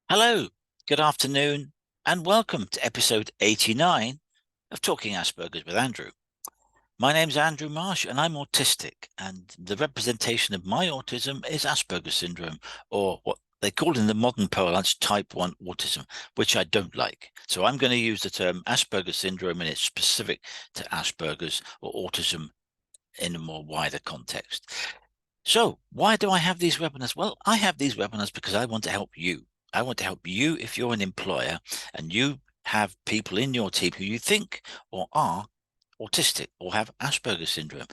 Hello, good afternoon, and welcome to episode 89 of Talking Asperger's with Andrew. My name's Andrew Marsh, and I'm autistic, and the representation of my autism is Asperger's syndrome, or what they call in the modern parlance type 1 autism, which I don't like. So I'm going to use the term Asperger's syndrome, and it's specific to Asperger's or autism in a more wider context. So why do I have these webinars? Well, I have these webinars because I want to help you. I want to help you if you're an employer and you have people in your team who you think or are autistic or have Asperger's syndrome,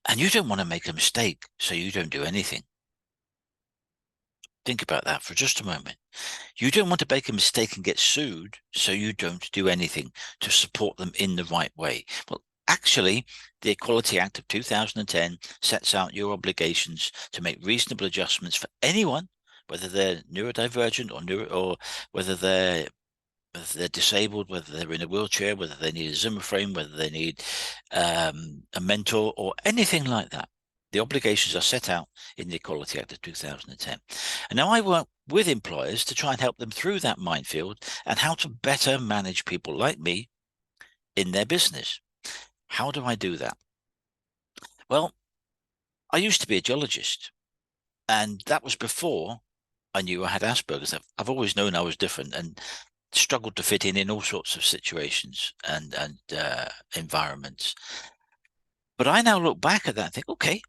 and you don't want to make a mistake, so you don't do anything. Think about that for just a moment. You don't want to make a mistake and get sued, so you don't do anything to support them in the right way. Well, actually, the Equality Act of 2010 sets out your obligations to make reasonable adjustments for anyone, whether they're neurodivergent or whether they're disabled, whether they're in a wheelchair, whether they need a Zimmer frame, whether they need a mentor or anything like that. The obligations are set out in the Equality Act of 2010. And now I work with employers to try and help them through that minefield and how to better manage people like me in their business. How do I do that? Well, I used to be a geologist, and that was before I knew I had Asperger's. I've always known I was different and struggled to fit in all sorts of situations and environments. But I now look back at that and think, okay,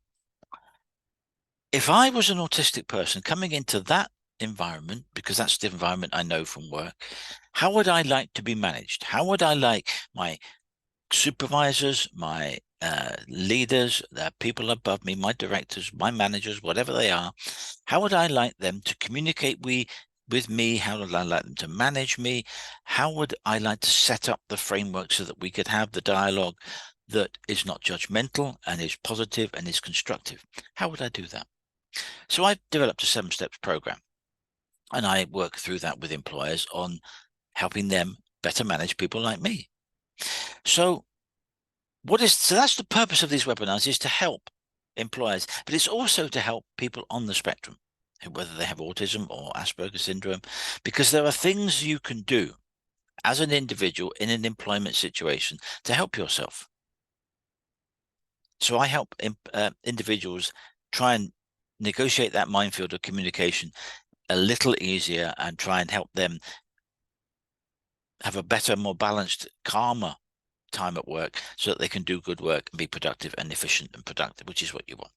if I was an autistic person coming into that environment, because that's the environment I know from work, how would I like to be managed? How would I like my supervisors, my leaders, the people above me, my directors, my managers, whatever they are, how would I like them to communicate with me? How would I like them to manage me? How would I like to set up the framework so that we could have the dialogue that is not judgmental and is positive and is constructive? How would I do that? So I've developed a 7 steps program, and I work through that with employers on helping them better manage people like me. So that's the purpose of these webinars, is to help employers, but it's also to help people on the spectrum, whether they have autism or Asperger's syndrome, because there are things you can do as an individual in an employment situation to help yourself. So I help individuals try and negotiate that minefield of communication a little easier and try and help them have a better, more balanced, calmer time at work so that they can do good work and be productive and efficient and productive, which is what you want.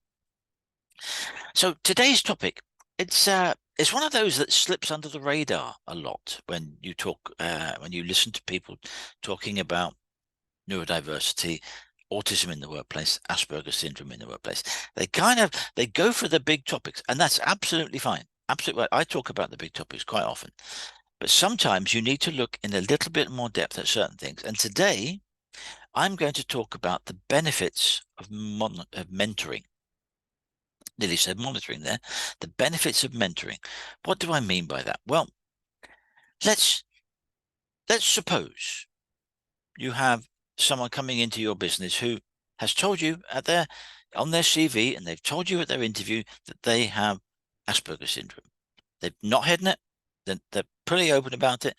So today's topic, it's one of those that slips under the radar a lot when you when you listen to people talking about neurodiversity, autism in the workplace, Asperger's syndrome in the workplace. They go for the big topics, and that's absolutely fine. Absolutely right. I talk about the big topics quite often, but sometimes you need to look in a little bit more depth at certain things. And today, I'm going to talk about the benefits of mentoring. Nearly said monitoring there. The benefits of mentoring. What do I mean by that? Well, let's suppose you have someone coming into your business who has told you on their CV, and they've told you at their interview that they have Asperger's syndrome. They've not hidden it. They're pretty open about it.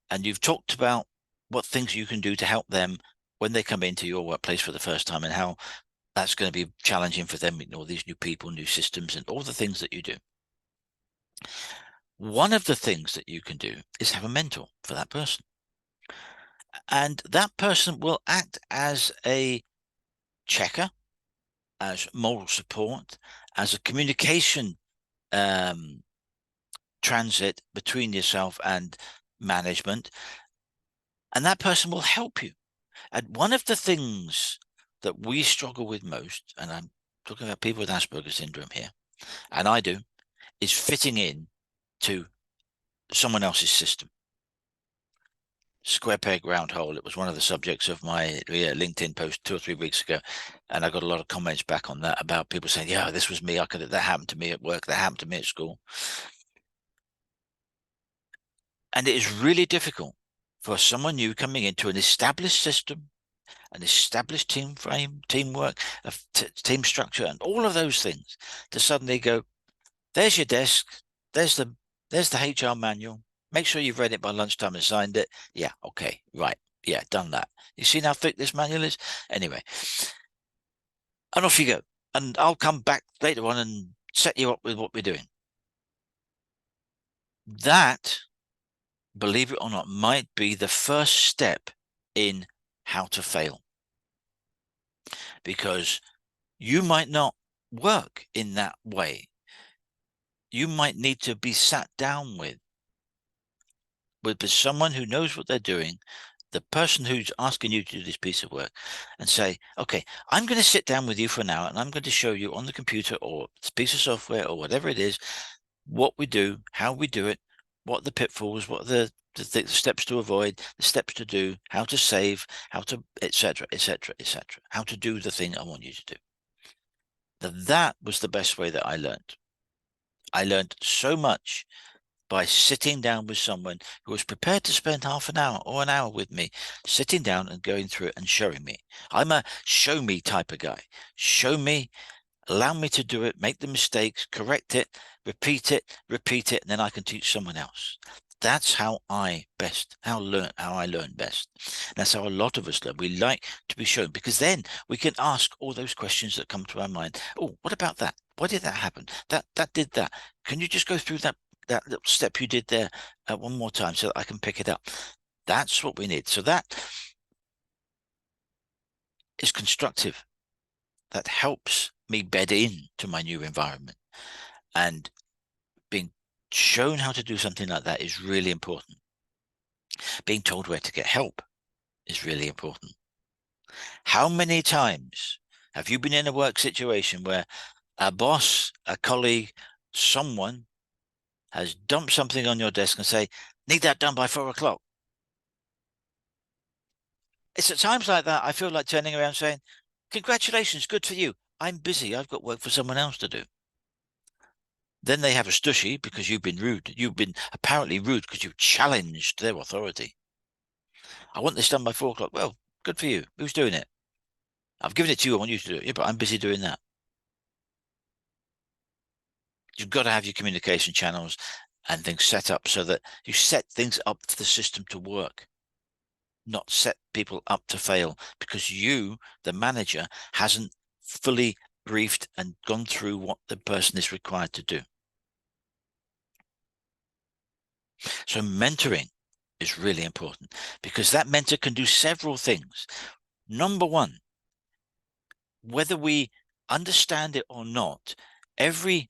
And you've talked about what things you can do to help them when they come into your workplace for the first time, and how that's going to be challenging for them, all these new people, new systems, and all the things that you do. One of the things that you can do is have a mentor for that person. And that person will act as a checker, as moral support, as a communication transit between yourself and management. And that person will help you. And one of the things that we struggle with most, and I'm talking about people with Asperger's syndrome here, and I do, is fitting in to someone else's system. Square peg, round hole. It was one of the subjects of my LinkedIn post 2 or 3 weeks ago, and I got a lot of comments back on that about people saying, "Yeah, this was me. That happened to me at work. That happened to me at school." And it is really difficult for someone new coming into an established system, an established team frame, teamwork, team structure, and all of those things to suddenly go, "There's your desk. There's the There's the HR manual. Make sure you've read it by lunchtime and signed it. Yeah, okay, right. Yeah, done that. You seen how thick this manual is? Anyway, and off you go. And I'll come back later on and set you up with what we're doing. That, believe it or not, might be the first step in how to fail. Because you might not work in that way. You might need to be sat down with someone who knows what they're doing, the person who's asking you to do this piece of work, and say, okay, I'm going to sit down with you for an hour and I'm going to show you on the computer or this piece of software or whatever it is, what we do, how we do it, what are the pitfalls, what are the steps to avoid, the steps to do, how to save, how to, etc., etc., etc., how to do the thing I want you to do. That was the best way that I learned. I learned so much by sitting down with someone who was prepared to spend half an hour or an hour with me, sitting down and going through it and showing me. I'm a show me type of guy. Show me, allow me to do it, make the mistakes, correct it, repeat it, and then I can teach someone else. That's how I learn best. That's how a lot of us learn. We like to be shown, because then we can ask all those questions that come to our mind. Oh, what about that? Why did that happen? That did that. Can you just go through that little step you did there one more time so that I can pick it up? That's what we need. So that is constructive. That helps me bed in to my new environment. And being shown how to do something like that is really important. Being told where to get help is really important. How many times have you been in a work situation where a boss, a colleague, someone has dumped something on your desk and say, need that done by 4 o'clock? It's at times like that I feel like turning around saying, congratulations, good for you. I'm busy. I've got work for someone else to do. Then they have a stushy because you've been rude. You've been apparently rude because you challenged their authority. I want this done by 4 o'clock. Well, good for you. Who's doing it? I've given it to you. I want you to do it. Yeah, but I'm busy doing that. You've got to have your communication channels and things set up so that you set things up for the system to work, not set people up to fail, because you, the manager, hasn't fully briefed and gone through what the person is required to do. So mentoring is really important, because that mentor can do several things. Number one, whether we understand it or not, every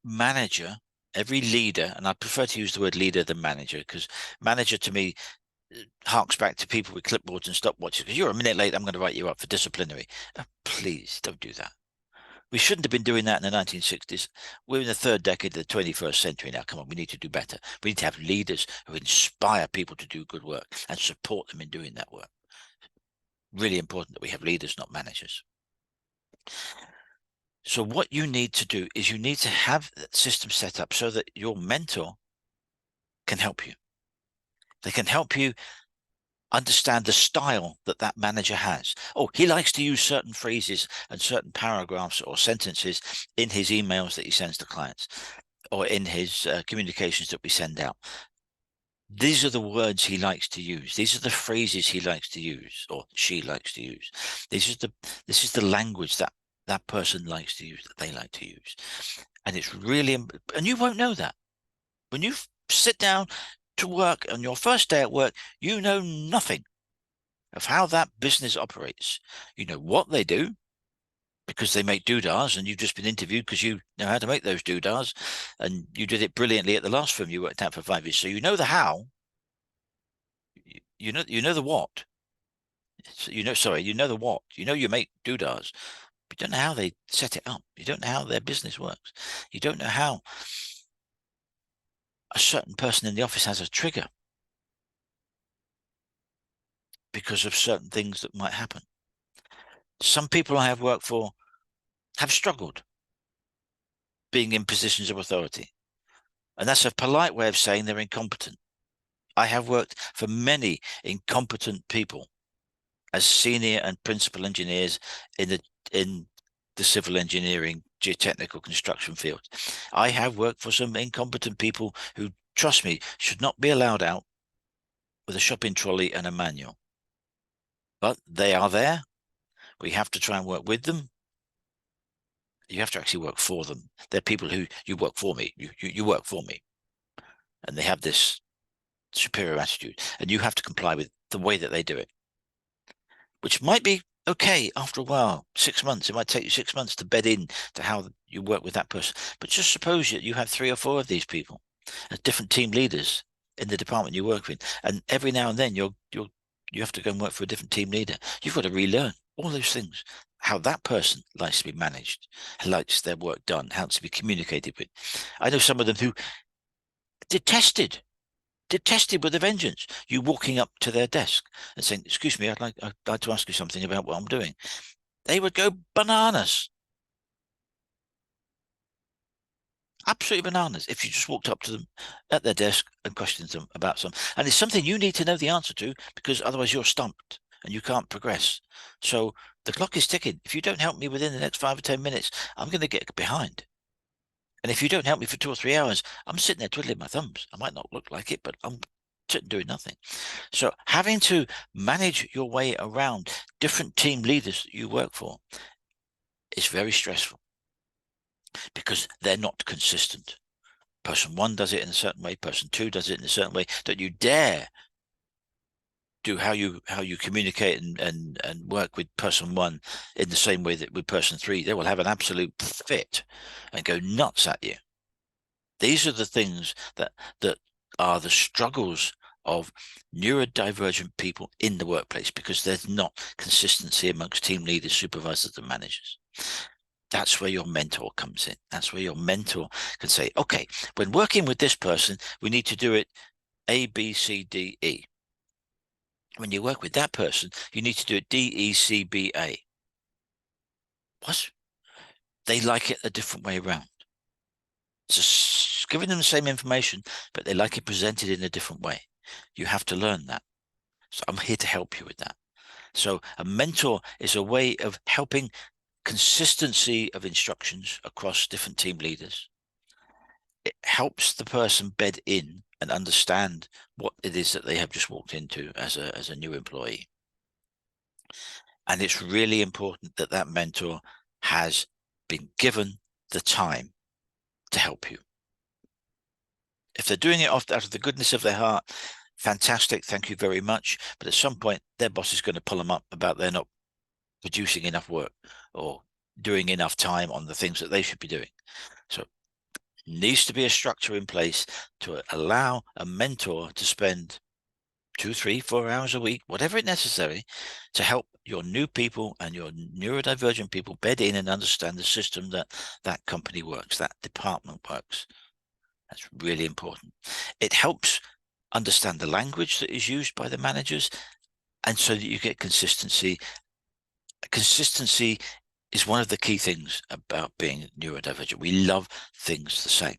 manager, every leader, and I prefer to use the word leader than manager, because manager to me harks back to people with clipboards and stopwatches. Because you're a minute late, I'm going to write you up for disciplinary. Please don't do that. We shouldn't have been doing that in the 1960s. We're in the third decade of the 21st century now. Come on, we need to do better. We need to have leaders who inspire people to do good work and support them in doing that work. Really important that we have leaders, not managers. So what you need to do is you need to have that system set up so that your mentor can help you. They can help you understand the style that that manager has. Oh, he likes to use certain phrases and certain paragraphs or sentences in his emails that he sends to clients or in his communications that we send out. These are the words he likes to use. These are the phrases he likes to use, or she likes to use. This is the language that that person likes to use, that they like to use. And it's really, and you won't know that. When you sit down to work on your first day at work, you know nothing of how that business operates. You know what they do because they make doodahs, and you've just been interviewed because you know how to make those doodahs, and you did it brilliantly at the last firm you worked at for 5 years. So you know the how, you know the what. So you know the what. You know you make doodahs, but you don't know how they set it up. You don't know how their business works. You don't know how a certain person in the office has a trigger because of certain things that might happen. Some people I have worked for have struggled being in positions of authority. And that's a polite way of saying they're incompetent. I have worked for many incompetent people as senior and principal engineers in the civil engineering geotechnical construction field. I have worked for some incompetent people who, trust me, should not be allowed out with a shopping trolley and a manual. But they are there. We have to try and work with them. You have to actually work for them. They're people who, you work for me. You work for me. And they have this superior attitude. And you have to comply with the way that they do it, which might be okay after a while, 6 months. It might take you 6 months to bed in to how you work with that person. But just suppose that you have 3 or 4 of these people as different team leaders in the department you work with. And every now and then you have to go and work for a different team leader. You've got to relearn all those things, how that person likes to be managed, likes their work done, how to be communicated with. I know some of them who detested with a vengeance you walking up to their desk and saying, "Excuse me, I'd like to ask you something about what I'm doing." They would go bananas, absolutely bananas, if you just walked up to them at their desk and questioned them about something. And it's something you need to know the answer to, because otherwise you're stumped and you can't progress. So the clock is ticking. If you don't help me within the next 5 or 10 minutes, I'm going to get behind. And if you don't help me for 2 or 3 hours, I'm sitting there twiddling my thumbs. I might not look like it, but I'm sitting doing nothing. So having to manage your way around different team leaders that you work for is very stressful, because they're not consistent. Person 1 does it in a certain way, person 2 does it in a certain way. Don't you dare do how you communicate and work with person 1 in the same way that with person 3. They will have an absolute fit and go nuts at you. These are the things that are the struggles of neurodivergent people in the workplace, because there's not consistency amongst team leaders, supervisors, and managers. That's where your mentor comes in. That's where your mentor can say, okay, when working with this person, we need to do it A, B, C, D, E. When you work with that person, you need to do it D, E, C, B, A. What? They like it a different way around. It's giving them the same information, but they like it presented in a different way. You have to learn that. So I'm here to help you with that. So a mentor is a way of helping consistency of instructions across different team leaders. It helps the person bed in and understand what it is that they have just walked into as a new employee. And it's really important that that mentor has been given the time to help you. If they're doing it out of the goodness of their heart, fantastic, thank you very much. But at some point, their boss is going to pull them up about they're not producing enough work or doing enough time on the things that they should be doing. So needs to be a structure in place to allow a mentor to spend 2, 3, 4 hours a week, whatever is necessary, to help your new people and your neurodivergent people bed in and understand the system that that company works, that department works. That's really important. It helps understand the language that is used by the managers, and so that you get consistency. Consistency is one of the key things about being neurodivergent. We love things the same.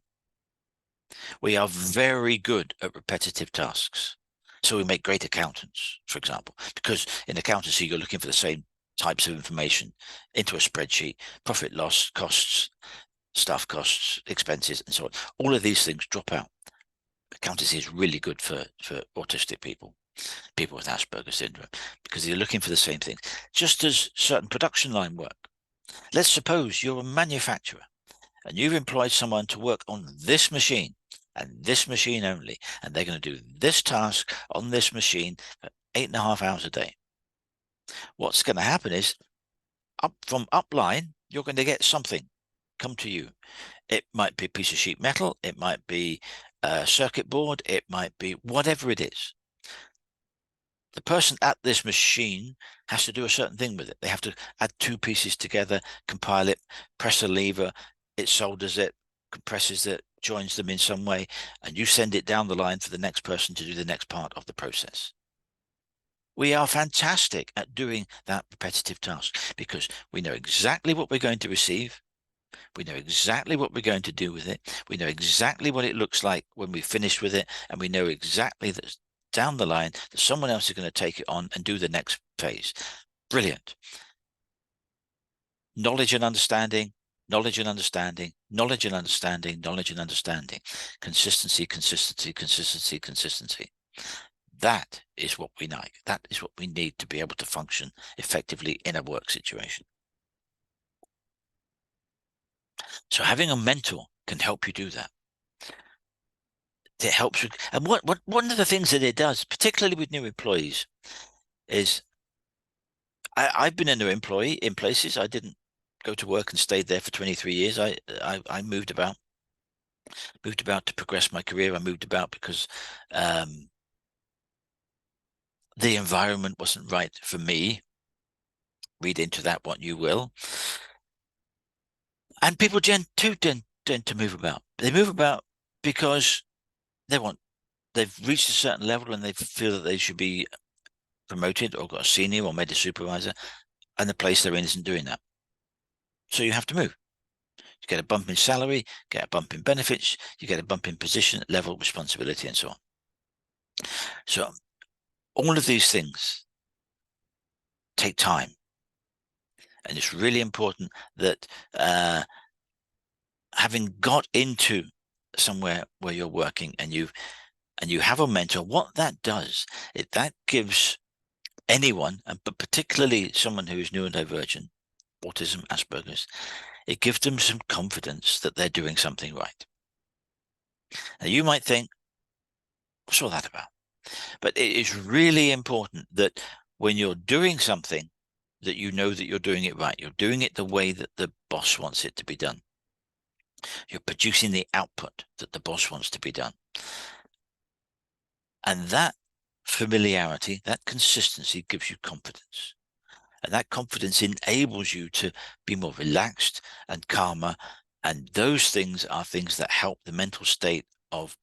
We are very good at repetitive tasks. So we make great accountants, for example, because in accountancy, you're looking for the same types of information into a spreadsheet: profit, loss, costs, staff costs, expenses, and so on. All of these things drop out. Accountancy is really good for autistic people, people with Asperger syndrome, because you're looking for the same thing. Just as certain production line work. Let's suppose you're a manufacturer and you've employed someone to work on this machine and this machine only, and they're going to do this task on this machine for 8.5 hours a day. What's going to happen is, from upline, you're going to get something come to you. It might be a piece of sheet metal, it might be a circuit board, it might be whatever it is. The person at this machine has to do a certain thing with it. They have to add 2 pieces together, compile it, press a lever, it solders it, compresses it, joins them in some way, and you send it down the line for the next person to do the next part of the process. We are fantastic at doing that repetitive task because we know exactly what we're going to receive. We know exactly what we're going to do with it. We know exactly what it looks like when we've finished with it. And we know exactly that down the line that someone else is going to take it on and do the next phase. Brilliant. Knowledge and understanding, knowledge and understanding, knowledge and understanding, knowledge and understanding, consistency, consistency, consistency, consistency. That is what we like. That is what we need to be able to function effectively in a work situation. So having a mentor can help you do that. It helps. And what one of the things that it does, particularly with new employees, is I've been a new employee in places. I didn't go to work and stayed there for 23 years. I moved about to progress my career. I moved about because the environment wasn't right for me. Read into that what you will. And people tend to move about. They move about because they've reached a certain level and they feel that they should be promoted or got a senior or made a supervisor, and the place they're in isn't doing that. So you have to move. You get a bump in salary, get a bump in benefits, you get a bump in position, level, responsibility, and so on. So all of these things take time. And it's really important that having got into somewhere where you're working and you have a mentor, what that does, that gives anyone, but particularly someone who is neurodivergent, autism, Asperger's, it gives them some confidence that they're doing something right. Now you might think, what's all that about? But it is really important that when you're doing something, that you know that you're doing it right. You're doing it the way that the boss wants it to be done. You're producing the output that the boss wants to be done. And that familiarity, that consistency gives you confidence. And that confidence enables you to be more relaxed and calmer. And those things are things that help the mental state of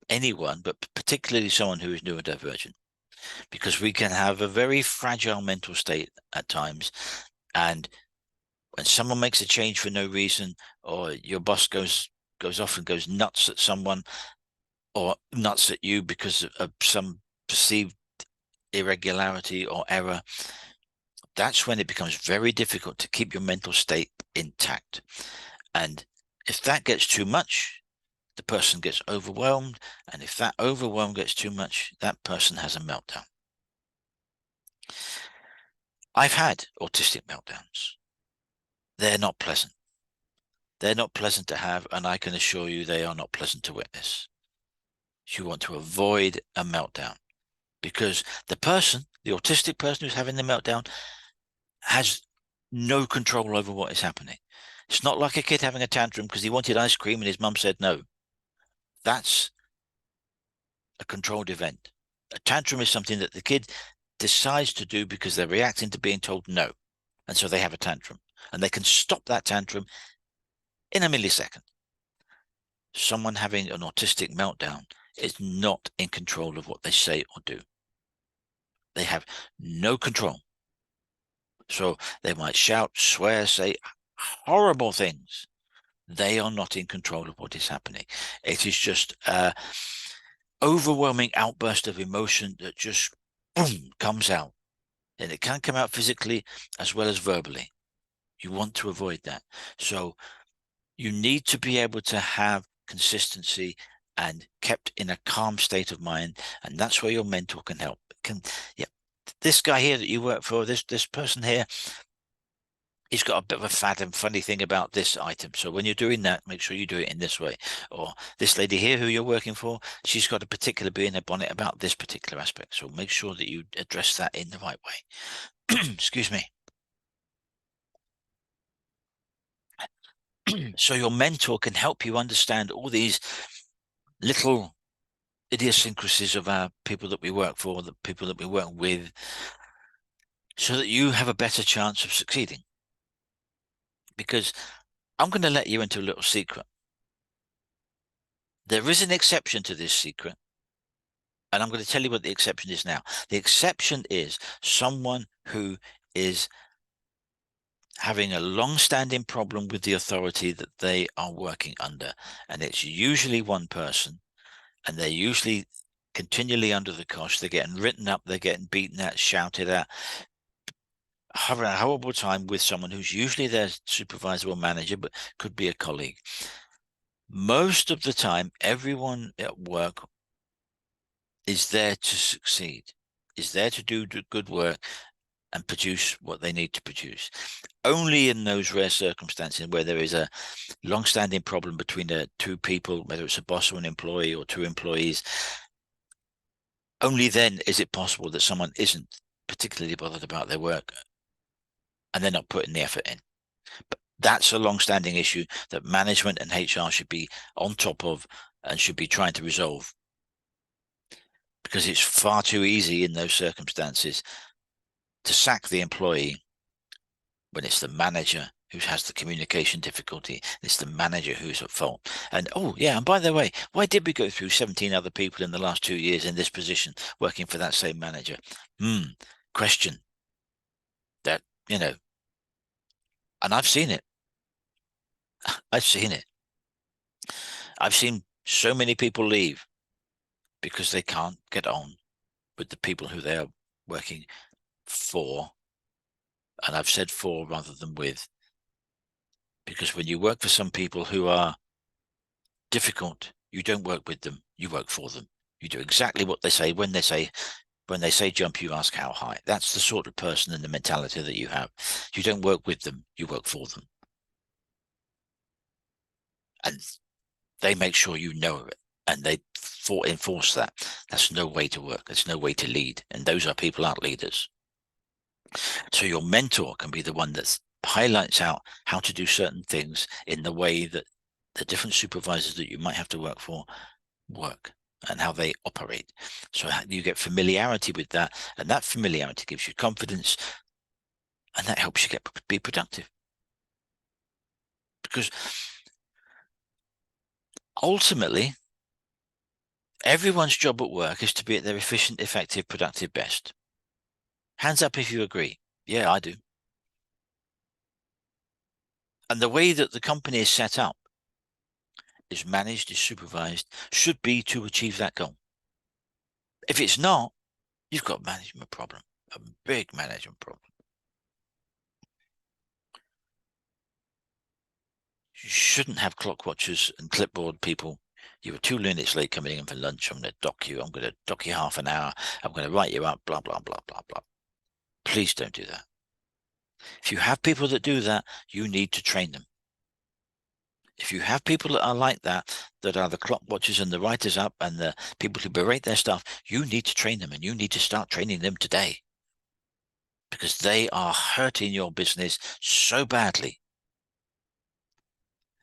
anyone, but particularly someone who is neurodivergent, because we can have a very fragile mental state at times. And when someone makes a change for no reason, or your boss goes off and goes nuts at someone, or nuts at you because of some perceived irregularity or error, that's when it becomes very difficult to keep your mental state intact. And if that gets too much, the person gets overwhelmed. And if that overwhelm gets too much, that person has a meltdown. I've had autistic meltdowns. They're not pleasant. They're not pleasant to have, and I can assure you they are not pleasant to witness. You want to avoid a meltdown because the autistic person who's having the meltdown has no control over what is happening. It's not like a kid having a tantrum because he wanted ice cream and his mum said no. That's a controlled event. A tantrum is something that the kid decides to do because they're reacting to being told no. And so they have a tantrum. And they can stop that tantrum in a millisecond. Someone having an autistic meltdown is not in control of what they say or do. They have no control. So they might shout, swear, say horrible things. They are not in control of what is happening. It is just an overwhelming outburst of emotion that just boom, comes out. And it can come out physically as well as verbally. You want to avoid that. So you need to be able to have consistency and kept in a calm state of mind. And that's where your mentor can help. Yeah. This guy here that you work for, this person here, he's got a bit of a fad and funny thing about this item. So when you're doing that, make sure you do it in this way. Or this lady here who you're working for, she's got a particular bee in her bonnet about this particular aspect. So make sure that you address that in the right way. Excuse me. So your mentor can help you understand all these little idiosyncrasies of our people that we work for, the people that we work with, so that you have a better chance of succeeding. Because I'm going to let you into a little secret. There is an exception to this secret, and I'm going to tell you what the exception is now. The exception is someone who is having a long-standing problem with the authority that they are working under, and it's usually one person, and they're usually continually under the cosh. They're getting written up, they're getting beaten at, shouted at, having a horrible time with someone who's usually their supervisor or manager, but could be a colleague. Most of the time, everyone at work is there to succeed, is there to do good work and produce what they need to produce. Only in those rare circumstances where there is a long-standing problem between the two people, whether it's a boss or an employee or two employees, only then is it possible that someone isn't particularly bothered about their work and they're not putting the effort in. But that's a long-standing issue that management and HR should be on top of and should be trying to resolve, because it's far too easy in those circumstances to sack the employee when it's the manager who has the communication difficulty. It's the manager who's at fault. And oh yeah, and by the way, why did we go through 17 other people in the last 2 years in this position working for that same manager? Question that, and I've seen it. I've seen it. I've seen so many people leave because they can't get on with the people who they are working for. And I've said for rather than with, because when you work for some people who are difficult, you don't work with them, you work for them. You do exactly what they say. When they say jump, you ask how high. That's the sort of person and the mentality that you have. You don't work with them, you work for them. And they make sure you know it, and they enforce that. That's no way to work. That's no way to lead. And those are people aren't leaders. So your mentor can be the one that highlights out how to do certain things in the way that the different supervisors that you might have to work for work and how they operate. So you get familiarity with that, and that familiarity gives you confidence, and that helps you be productive. Because ultimately, everyone's job at work is to be at their efficient, effective, productive best. Hands up if you agree. Yeah, I do. And the way that the company is set up, is managed, is supervised, should be to achieve that goal. If it's not, you've got a management problem, a big management problem. You shouldn't have clock watchers and clipboard people. You were 2 minutes late coming in for lunch. I'm going to dock you. I'm going to dock you half an hour. I'm going to write you up, blah, blah, blah, blah, blah. Please don't do that. If you have people that do that, you need to train them. If you have people that are like that are the clock watchers and the writers up and the people who berate their staff, you need to train them, and you need to start training them today, because they are hurting your business so badly.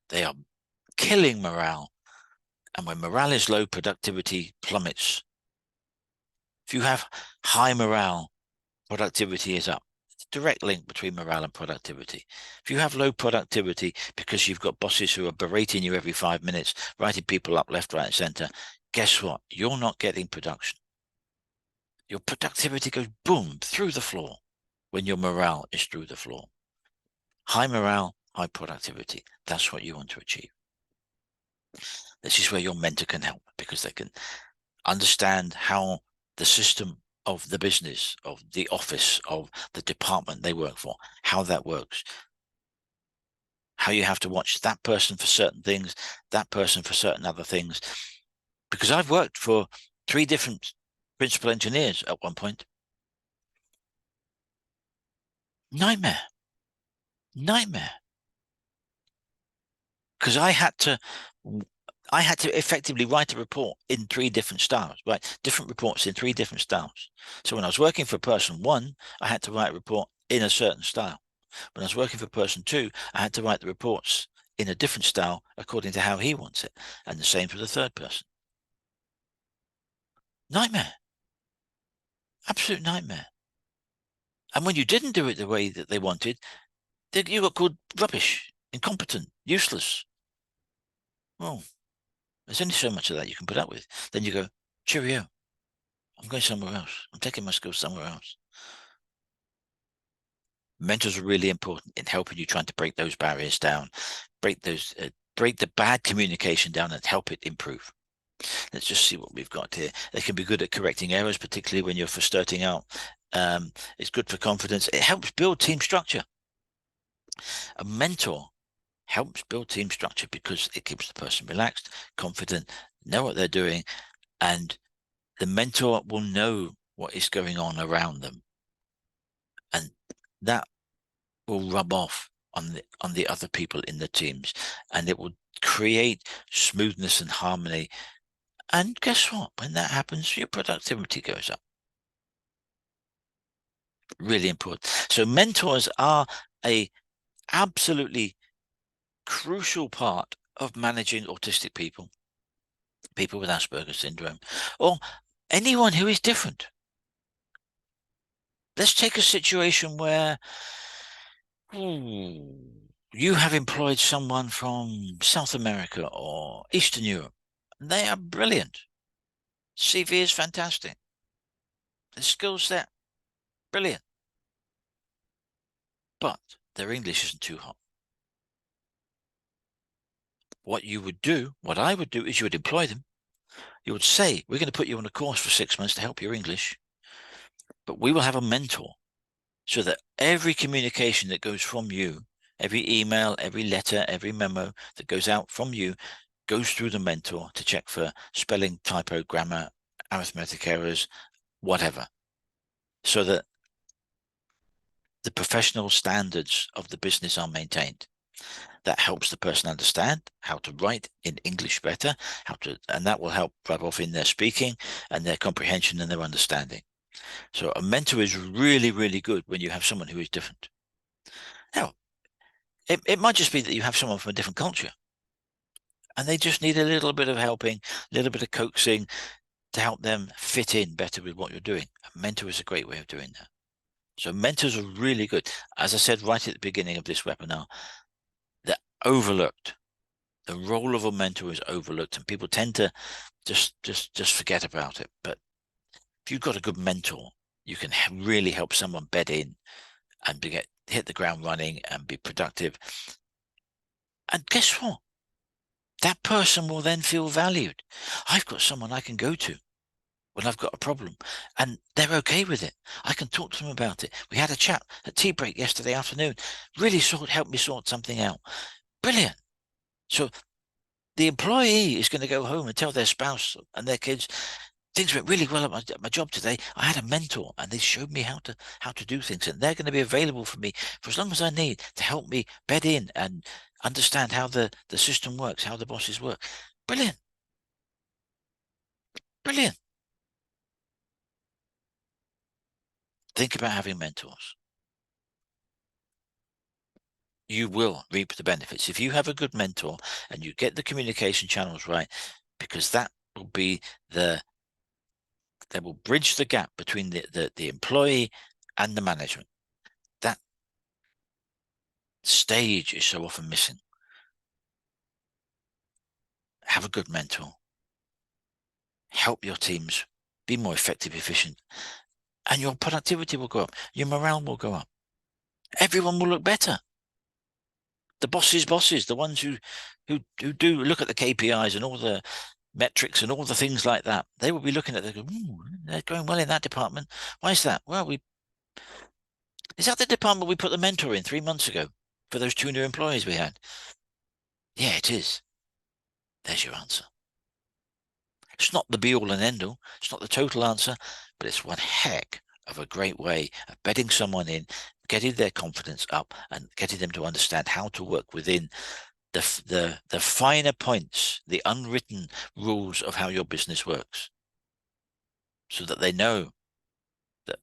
They are killing morale. And when morale is low, productivity plummets. If you have high morale, productivity is up. It's a direct link between morale and productivity. If you have low productivity because you've got bosses who are berating you every 5 minutes, writing people up left, right, and center, guess what? You're not getting production. Your productivity goes boom through the floor when your morale is through the floor. High morale, high productivity. That's what you want to achieve. This is where your mentor can help, because they can understand how the system of the business, of the office, of the department they work for, how that works, how you have to watch that person for certain things, that person for certain other things. Because I've worked for 3 different principal engineers at one point. Nightmare. Because I had to effectively write a report in 3 different styles, right? Different reports in 3 different styles. So when I was working for person 1, I had to write a report in a certain style. When I was working for person 2, I had to write the reports in a different style according to how he wants it. And the same for the third person. Nightmare. Absolute nightmare. And when you didn't do it the way that they wanted, you got called rubbish, incompetent, useless. Well, there's only so much of that you can put up with. Then you go, cheerio. I'm going somewhere else. I'm taking my skills somewhere else. Mentors are really important in helping you, trying to break those barriers down, break the bad communication down and help it improve. Let's just see what we've got here. They can be good at correcting errors, particularly when you're first starting out. It's good for confidence. It helps build team structure. A mentor helps build team structure because it keeps the person relaxed, confident, know what they're doing, and the mentor will know what is going on around them, and that will rub off on the other people in the teams, and it will create smoothness and harmony. And guess what? When that happens, your productivity goes up. Really important. So mentors are a absolutely crucial part of managing autistic people, people with Asperger syndrome, or anyone who is different. Let's take a situation where you have employed someone from South America or Eastern Europe. They are brilliant. CV is fantastic. The skill set, brilliant. But their English isn't too hot. What you would do, what I would do, is you would employ them. You would say, we're going to put you on a course for 6 months to help your English, but we will have a mentor so that every communication that goes from you, every email, every letter, every memo that goes out from you goes through the mentor to check for spelling, typo, grammar, arithmetic errors, whatever, so that the professional standards of the business are maintained. That helps the person understand how to write in English better, and that will help rub off in their speaking and their comprehension and their understanding. So a mentor is really, really good when you have someone who is different. Now, it might just be that you have someone from a different culture and they just need a little bit of helping, a little bit of coaxing to help them fit in better with what you're doing. A mentor is a great way of doing that. So mentors are really good. As I said right at the beginning of this webinar, they're overlooked. The role of a mentor is overlooked, and people tend to just forget about it. But if you've got a good mentor, you can really help someone bed in and hit the ground running and be productive. And guess what? That person will then feel valued. I've got someone I can go to when I've got a problem, and they're okay with it. I can talk to them about it. We had a chat at tea break yesterday afternoon. Really helped me sort something out. Brilliant. So the employee is going to go home and tell their spouse and their kids, things went really well at my job today. I had a mentor and they showed me how to do things, and they're going to be available for me for as long as I need to help me bed in and understand how the system works, how the bosses work. Brilliant. Brilliant. Think about having mentors. You will reap the benefits if you have a good mentor and you get the communication channels right, because that will be that will bridge the gap between the employee and the management. That stage is so often missing. Have a good mentor. Help your teams be more effective, efficient, and your productivity will go up. Your morale will go up. Everyone will look better. The bosses, the ones who do look at the KPIs and all the metrics and all the things like that, they will be looking at it. They're going well in that department. Why is that? Well, is that the department we put the mentor in 3 months ago for those 2 new employees we had? Yeah, it is. There's your answer. It's not the be all and end all. It's not the total answer, but it's one heck of a great way of bedding someone in, getting their confidence up, and getting them to understand how to work within the finer points, the unwritten rules of how your business works, so that they know that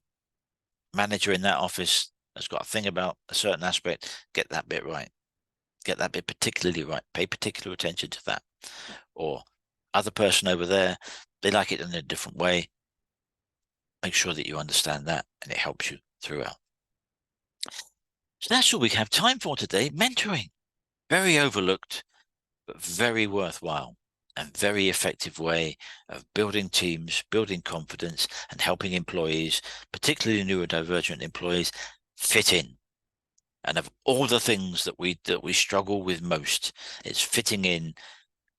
manager in that office has got a thing about a certain aspect. Get that bit right. Get that bit particularly right. Pay particular attention to that. Or other person over there, they like it in a different way. Make sure that you understand that, and it helps you throughout. So that's all we have time for today. Mentoring. Very overlooked, but very worthwhile and very effective way of building teams, building confidence, and helping employees, particularly neurodivergent employees, fit in. And of all the things that we struggle with most, it's fitting in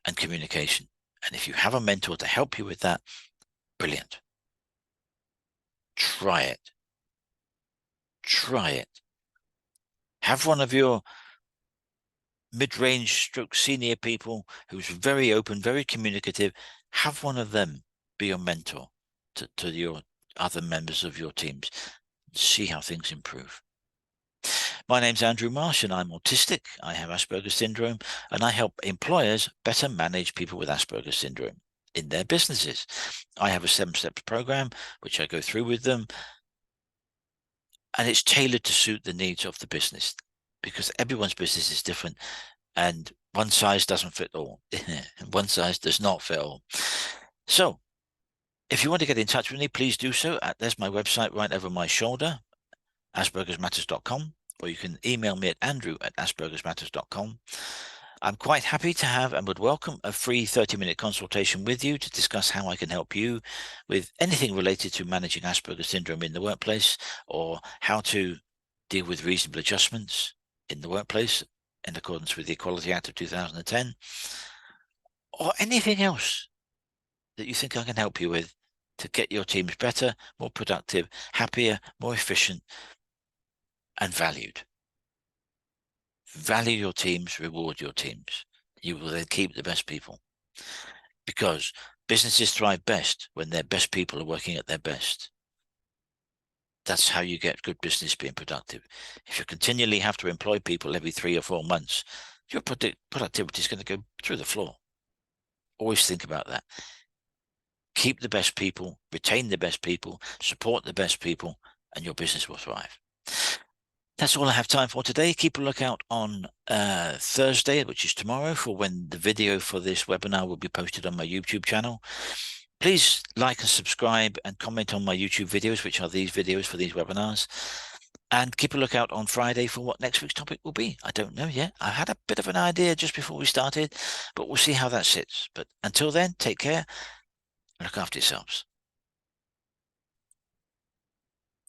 and communication. And if you have a mentor to help you with that, brilliant. Try it. Try it. Have one of your mid-range stroke senior people who's very open, very communicative. Have one of them be your mentor to your other members of your teams. See how things improve. My name's Andrew Marsh, and I'm autistic. I have Asperger syndrome, and I help employers better manage people with Asperger syndrome in their businesses. I have a 7-step program, which I go through with them, and it's tailored to suit the needs of the business, because everyone's business is different, and one size doesn't fit all. One size does not fit all. So if you want to get in touch with me, please do so. There's my website right over my shoulder, aspergersmatters.com, or you can email me at andrew@aspergersmatters.com. I'm quite happy to have and would welcome a free 30-minute consultation with you to discuss how I can help you with anything related to managing Asperger syndrome in the workplace, or how to deal with reasonable adjustments in the workplace in accordance with the Equality Act of 2010, or anything else that you think I can help you with to get your teams better, more productive, happier, more efficient, and valued. Value your teams, reward your teams. You will then keep the best people, because businesses thrive best when their best people are working at their best. That's how you get good business being productive. If you continually have to employ people every 3 or 4 months, your productivity is going to go through the floor. Always think about that. Keep the best people, retain the best people, support the best people, and your business will thrive. That's all I have time for today. Keep a lookout on Thursday, which is tomorrow, for when the video for this webinar will be posted on my YouTube channel. Please like and subscribe and comment on my YouTube videos, which are these videos for these webinars. And keep a lookout on Friday for what next week's topic will be. I don't know yet. I had a bit of an idea just before we started, but we'll see how that sits. But until then, take care and look after yourselves.